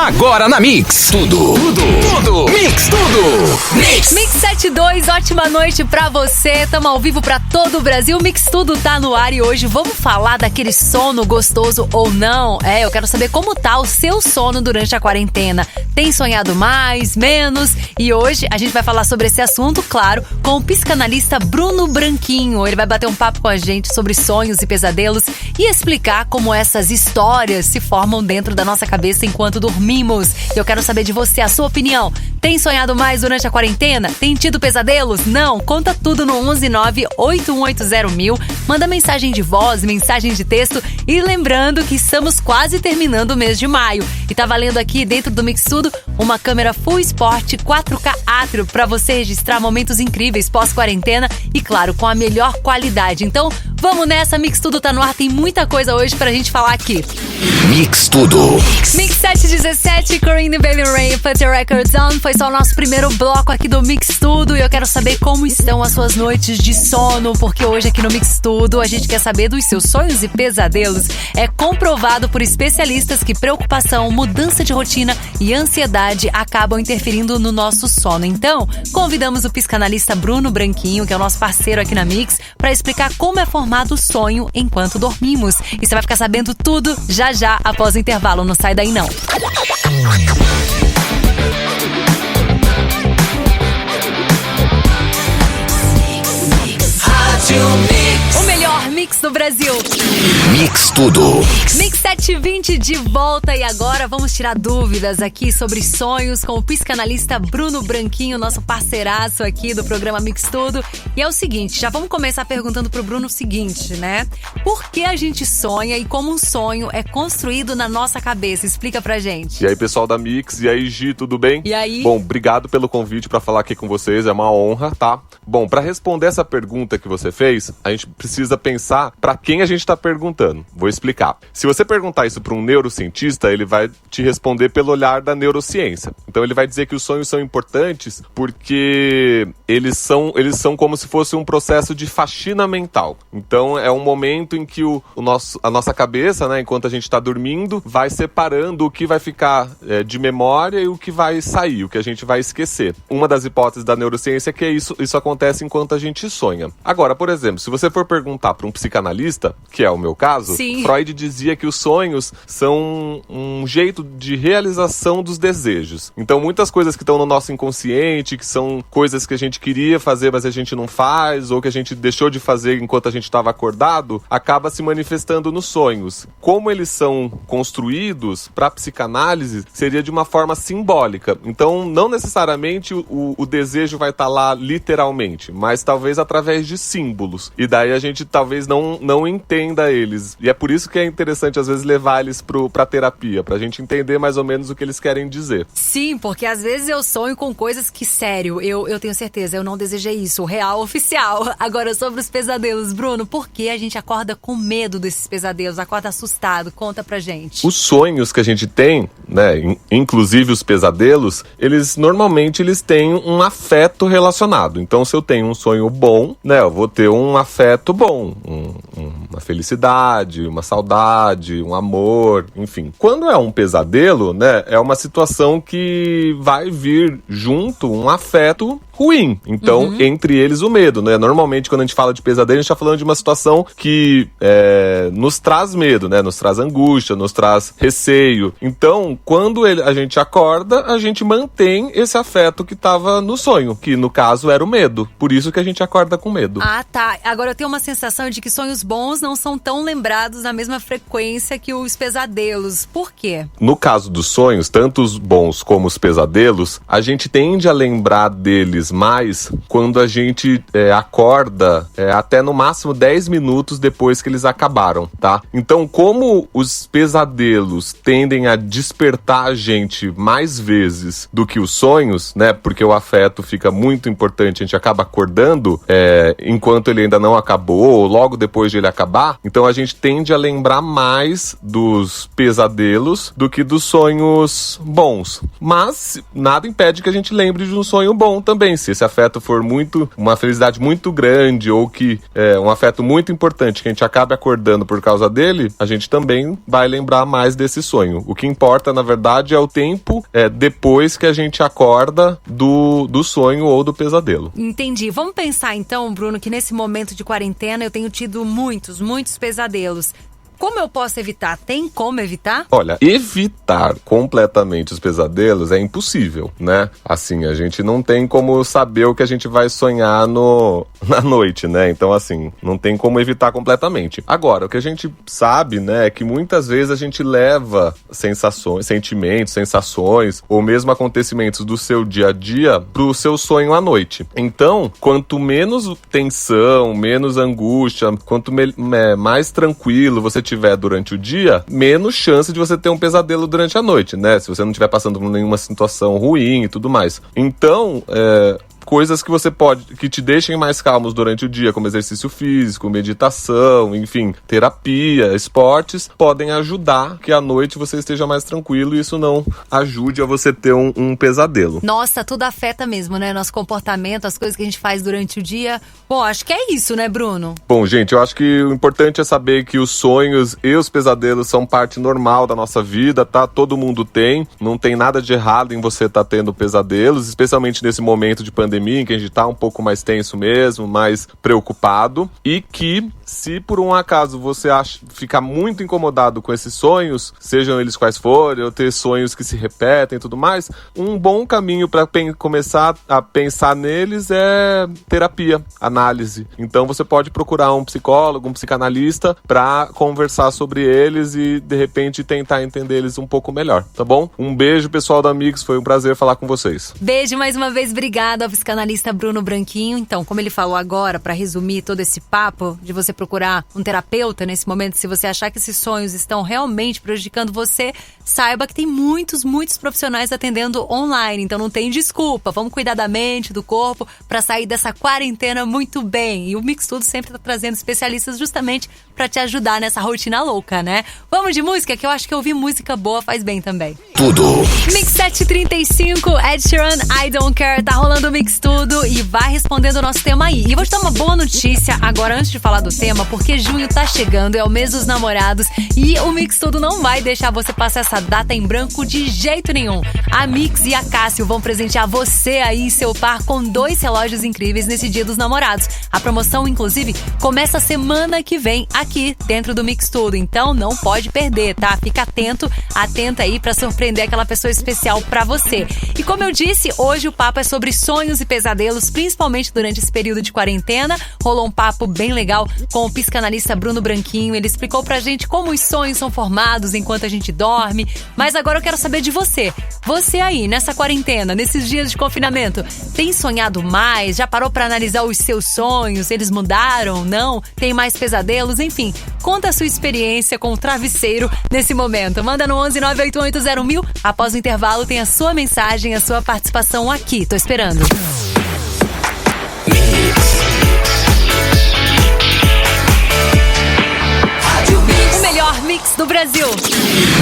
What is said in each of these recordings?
Agora na Mix. Tudo. Mix tudo. Mix 72, ótima noite pra você. Tamo ao vivo pra todo o Brasil. Mix Tudo tá no ar e hoje vamos falar daquele sono gostoso ou não. Eu quero saber como tá o seu sono durante a quarentena. Tem sonhado mais, menos? E hoje a gente vai falar sobre esse assunto, claro, com o psicanalista Bruno Branquinho. Ele vai bater um papo com a gente sobre sonhos e pesadelos e explicar como essas histórias se formam dentro da nossa cabeça enquanto dormimos. Eu quero saber de você, a sua opinião. Tem sonhado mais durante a quarentena? Tem tido pesadelos? Não? Conta tudo no 119-8180-1000. Manda mensagem de voz, mensagem de texto. E lembrando que estamos quase terminando o mês de maio. E tá valendo aqui dentro do Mix Tudo uma câmera Full Sport 4K Atrio para você registrar momentos incríveis pós-quarentena e, claro, com a melhor qualidade. Então, vamos nessa, Mix Tudo tá no ar, tem muita coisa hoje pra gente falar aqui. Mix Tudo. Mix 717, Corinne Bailey Rain, Put Your Records On. Foi só o nosso primeiro bloco aqui do Mix Tudo e eu quero saber como estão as suas noites de sono, porque hoje aqui no Mix Tudo a gente quer saber dos seus sonhos e pesadelos. É comprovado por especialistas que preocupação, mudança de rotina e ansiedade acabam interferindo no nosso sono. Então, convidamos o psicanalista Bruno Branquinho, que é o nosso parceiro aqui na Mix, para explicar como é formado o sonho enquanto dormimos. E você vai ficar sabendo tudo já após o intervalo. Não sai daí não. O melhor mix do Brasil. Mix Tudo. Mix 720 de volta e agora vamos tirar dúvidas aqui sobre sonhos com o psicanalista Bruno Branquinho, nosso parceiraço aqui do programa Mix Tudo. E é o seguinte, já vamos começar perguntando pro Bruno o seguinte, né? Por que a gente sonha e como um sonho é construído na nossa cabeça? Explica pra gente. E aí, pessoal da Mix, e aí, Gi, tudo bem? E aí? Bom, obrigado pelo convite pra falar aqui com vocês, é uma honra, tá? Bom, pra responder essa pergunta que você fez, a gente precisa pensar pra quem a gente tá perguntando. Vou explicar. Se você perguntar isso pra um neurocientista, ele vai te responder pelo olhar da neurociência. Então ele vai dizer que os sonhos são importantes porque eles são como se fosse um processo de faxina mental. Então é um momento em que a nossa cabeça, né, enquanto a gente tá dormindo, vai separando o que vai ficar de memória e o que vai sair, o que a gente vai esquecer. Uma das hipóteses da neurociência é que isso acontece enquanto a gente sonha. Agora, por exemplo, se você for perguntar para um psicanalista, que é o meu caso, sim, Freud dizia que os sonhos são um jeito de realização dos desejos. Então, muitas coisas que estão no nosso inconsciente, que são coisas que a gente queria fazer, mas a gente não faz, ou que a gente deixou de fazer enquanto a gente estava acordado, acaba se manifestando nos sonhos. Como eles são construídos, para a psicanálise, seria de uma forma simbólica. Então, não necessariamente o desejo vai estar lá literalmente, mas talvez através de símbolos. E daí a gente talvez não entenda eles. E é por isso que é interessante, às vezes, levar eles pra terapia, pra gente entender mais ou menos o que eles querem dizer. Sim, porque às vezes eu sonho com coisas que, sério, eu tenho certeza, eu não desejei isso, o real oficial. Agora, sobre os pesadelos, Bruno, por que a gente acorda com medo desses pesadelos, acorda assustado? Conta pra gente. Os sonhos que a gente tem, né, inclusive os pesadelos, normalmente eles têm um afeto relacionado. Então, se eu tenho um sonho bom, né, eu vou ter um afeto bom, uma felicidade, uma saudade, um amor, enfim. Quando é um pesadelo, né, é uma situação que vai vir junto um afeto ruim. Então, entre eles, o medo, né? Normalmente, quando a gente fala de pesadelo, a gente tá falando de uma situação que nos traz medo, né? Nos traz angústia, nos traz receio. Então, quando a gente acorda, a gente mantém esse afeto que tava no sonho, que no caso era o medo. Por isso que a gente acorda com medo. Ah, tá. Agora eu tenho uma sensação de que sonhos bons não são tão lembrados na mesma frequência que os pesadelos. Por quê? No caso dos sonhos, tanto os bons como os pesadelos, a gente tende a lembrar deles mais quando a gente acorda até no máximo 10 minutos depois que eles acabaram, tá? Então, como os pesadelos tendem a despertar a gente mais vezes do que os sonhos, né? Porque o afeto fica muito importante, a gente acaba acordando enquanto ele ainda não acabou, ou logo depois de ele acabar. Então a gente tende a lembrar mais dos pesadelos do que dos sonhos bons. Mas nada impede que a gente lembre de um sonho bom também. Se esse afeto for uma felicidade muito grande ou que é um afeto muito importante que a gente acabe acordando por causa dele, a gente também vai lembrar mais desse sonho. O que importa, na verdade, é o tempo depois que a gente acorda do sonho ou do pesadelo. Entendi. Vamos pensar então, Bruno, que nesse momento de quarentena eu tenho tido muitos pesadelos. Como eu posso evitar? Tem como evitar? Olha, evitar completamente os pesadelos é impossível, né? Assim, a gente não tem como saber o que a gente vai sonhar na noite, né? Então, assim, não tem como evitar completamente. Agora, o que a gente sabe, né, é que muitas vezes a gente leva sentimentos, sensações, ou mesmo acontecimentos do seu dia a dia pro seu sonho à noite. Então, quanto menos tensão, menos angústia, quanto mais tranquilo você tiver durante o dia, menos chance de você ter um pesadelo durante a noite, né? Se você não estiver passando por nenhuma situação ruim e tudo mais. Então, coisas que te deixem mais calmos durante o dia, como exercício físico, meditação, enfim, terapia, esportes, podem ajudar que à noite você esteja mais tranquilo e isso não ajude a você ter um pesadelo. Nossa, tudo afeta mesmo, né? Nosso comportamento, as coisas que a gente faz durante o dia. Bom, acho que é isso, né, Bruno? Bom, gente, eu acho que o importante é saber que os sonhos e os pesadelos são parte normal da nossa vida, tá? Todo mundo tem, não tem nada de errado em você estar tendo pesadelos, especialmente nesse momento de pandemia, em que a gente tá um pouco mais tenso mesmo, mais preocupado, e que se por um acaso você ficar muito incomodado com esses sonhos, sejam eles quais forem, ou ter sonhos que se repetem e tudo mais, um bom caminho para começar a pensar neles é terapia, análise. Então você pode procurar um psicólogo, um psicanalista para conversar sobre eles e de repente tentar entender eles um pouco melhor, tá bom? Um beijo, pessoal da Mix, foi um prazer falar com vocês. Beijo mais uma vez, obrigada ao psicanalista Bruno Branquinho. Então, como ele falou agora, para resumir todo esse papo de você procurar um terapeuta nesse momento, se você achar que esses sonhos estão realmente prejudicando você, saiba que tem muitos profissionais atendendo online, então não tem desculpa. Vamos cuidar da mente, do corpo, para sair dessa quarentena muito bem. E o Mix Tudo sempre tá trazendo especialistas justamente para te ajudar nessa rotina louca, né? Vamos de música, que eu acho que ouvir música boa faz bem também. Tudo. Mix 735, Ed Sheeran, I Don't Care, tá rolando o Mix Tudo e vai respondendo o nosso tema aí. E eu vou te dar uma boa notícia agora antes de falar do tema, porque junho tá chegando, é o mês dos namorados e o Mix Tudo não vai deixar você passar essa data em branco de jeito nenhum. A Mix e a Cássio vão presentear você aí e seu par com 2 relógios incríveis nesse Dia dos Namorados. A promoção, inclusive, começa semana que vem aqui dentro do Mix Tudo, então não pode perder, tá? Fica atenta aí pra surpreender aquela pessoa especial pra você. E como eu disse, hoje o papo é sobre sonhos e pesadelos, principalmente durante esse período de quarentena. Rolou um papo bem legal com o psicanalista Bruno Branquinho. Ele explicou pra gente como os sonhos são formados enquanto a gente dorme. Mas agora eu quero saber de você. Você aí, nessa quarentena, nesses dias de confinamento, tem sonhado mais? Já parou pra analisar os seus sonhos? Eles mudaram? Não? Tem mais pesadelos? Enfim, conta a sua experiência com o travesseiro nesse momento. Manda no 11 988 1000. Após o intervalo tem a sua mensagem, a sua participação aqui. Tô esperando. O melhor mix do Brasil.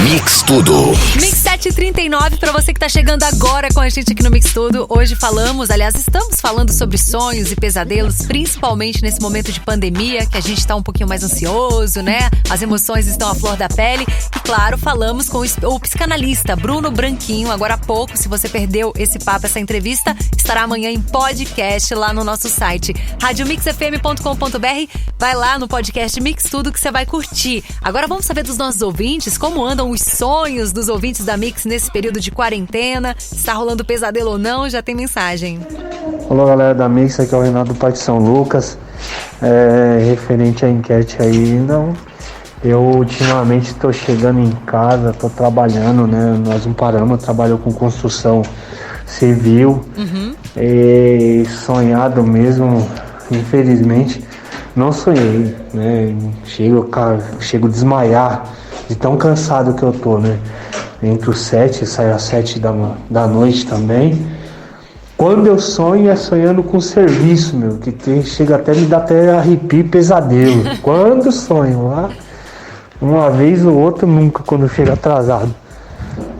Mix Tudo. Mix 739, pra você que tá chegando agora com a gente aqui no Mix Tudo. Hoje estamos falando sobre sonhos e pesadelos, principalmente nesse momento de pandemia, que a gente tá um pouquinho mais ansioso, né? As emoções estão à flor da pele. E claro, falamos com o psicanalista Bruno Branquinho agora há pouco. Se você perdeu esse papo, essa entrevista, estará amanhã em podcast lá no nosso site radiomixfm.com.br. Vai lá no podcast Mix Tudo que você vai curtir. Agora vamos saber dos nossos ouvintes, como andam os sonhos dos ouvintes da Mix nesse período de quarentena. Se está rolando pesadelo ou não, já tem mensagem. Olá, galera da Mix, aqui é o Renato do Parque São Lucas. Referente à enquete aí, não. Eu ultimamente estou chegando em casa, estou trabalhando, né? Nós não paramos, eu trabalho com construção civil. E sonhado mesmo, infelizmente, não sonhei, né? Chego a desmaiar de tão cansado que eu tô, né? Entre os 7, saio às 7 da noite também. Quando eu sonho é sonhando com serviço, meu, que chega até me dar até arrepio e pesadelo. Quando sonho lá, uma vez ou outra, nunca quando chega atrasado.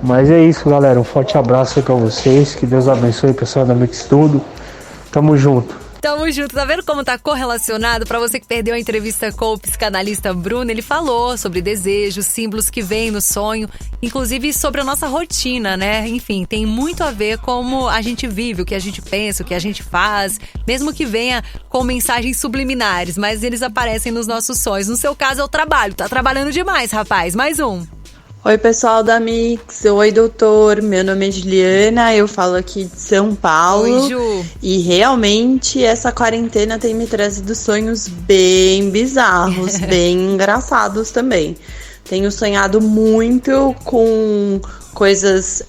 Mas é isso, galera, um forte abraço aí pra vocês, que Deus abençoe o pessoal da Mix Tudo. Tamo junto. Tamo junto, tá vendo como tá correlacionado? Pra você que perdeu a entrevista com o psicanalista Bruno, ele falou sobre desejos, símbolos que vêm no sonho, inclusive sobre a nossa rotina, né? Enfim, tem muito a ver como a gente vive, o que a gente pensa, o que a gente faz, mesmo que venha com mensagens subliminares, mas eles aparecem nos nossos sonhos. No seu caso é o trabalho, tá trabalhando demais, rapaz. Mais um. Oi, pessoal da Mix. Oi, doutor. Meu nome é Juliana, eu falo aqui de São Paulo. Oi, Ju. E realmente essa quarentena tem me trazido sonhos bem bizarros, bem engraçados também. Tenho sonhado muito com coisas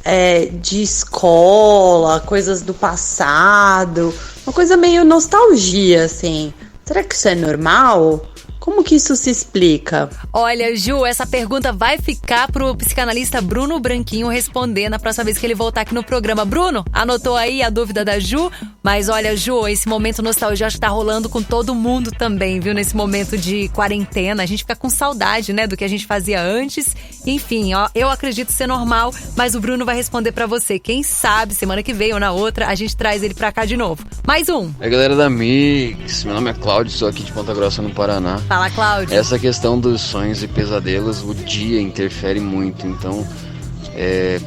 de escola, coisas do passado, uma coisa meio nostalgia, assim. Será que isso é normal? Como que isso se explica? Olha, Ju, essa pergunta vai ficar pro psicanalista Bruno Branquinho responder na próxima vez que ele voltar aqui no programa. Bruno, anotou aí a dúvida da Ju? Mas olha, Ju, esse momento nostalgia acho que tá rolando com todo mundo também, viu? Nesse momento de quarentena, a gente fica com saudade, né, do que a gente fazia antes. Enfim, ó, eu acredito ser normal, mas o Bruno vai responder pra você. Quem sabe, semana que vem ou na outra, a gente traz ele pra cá de novo. Mais um. Oi, galera da Mix, meu nome é Cláudio, sou aqui de Ponta Grossa, no Paraná. Fala, Cláudio. Essa questão dos sonhos e pesadelos, o dia interfere muito, então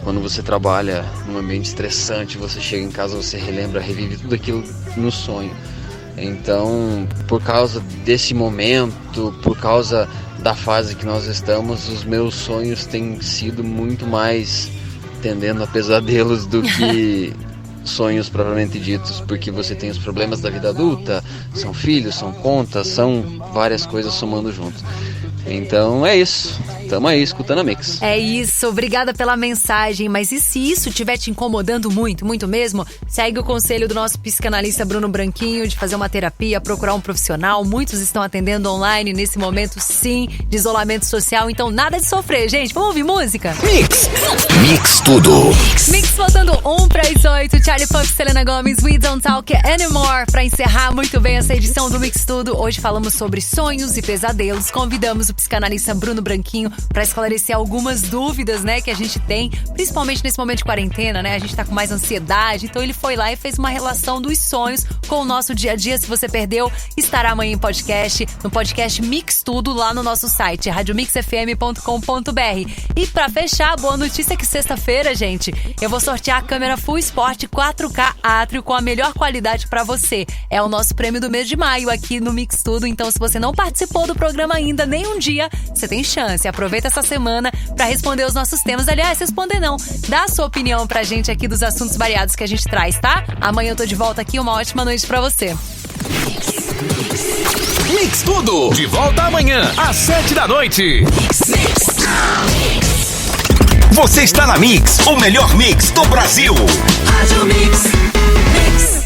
quando você trabalha num ambiente estressante, você chega em casa, você relembra, revive tudo aquilo no sonho. Então, por causa desse momento, por causa da fase que nós estamos, os meus sonhos têm sido muito mais tendendo a pesadelos do que sonhos propriamente ditos, porque você tem os problemas da vida adulta, são filhos, são contas, são várias coisas somando junto. Então é isso, tamo aí escutando a Mix. É isso, obrigada pela mensagem, mas e se isso estiver te incomodando muito, muito mesmo? Segue o conselho do nosso psicanalista Bruno Branquinho de fazer uma terapia, procurar um profissional. Muitos estão atendendo online nesse momento, sim, de isolamento social, então nada de sofrer, gente. Vamos ouvir música? Mix tudo. Mix voltando 1:08, Charlie Puth, Selena Gomez, We Don't Talk Anymore. Pra encerrar muito bem essa edição do Mix Tudo, hoje falamos sobre sonhos e pesadelos. Convidamos o psicanalista Bruno Branquinho pra esclarecer algumas dúvidas, né, que a gente tem, principalmente nesse momento de quarentena, né? A gente tá com mais ansiedade, então ele foi lá e fez uma relação dos sonhos com o nosso dia a dia. Se você perdeu, estará amanhã em podcast, no podcast Mix Tudo, lá no nosso site, radiomixfm.com.br. E pra fechar, boa notícia que sexta-feira, gente, eu vou sortear a câmera Full Sport 4K Atrio com a melhor qualidade pra você. É o nosso prêmio do mês de maio aqui no Mix Tudo, então se você não participou do programa ainda, nem um dia, você tem chance. Aproveita essa semana pra responder os nossos temas. Aliás, responder não. Dá a sua opinião pra gente aqui dos assuntos variados que a gente traz, tá? Amanhã eu tô de volta aqui. Uma ótima noite pra você. Mix tudo. De volta amanhã, às 7:00. Você está na Mix, o melhor mix do Brasil. Rádio Mix.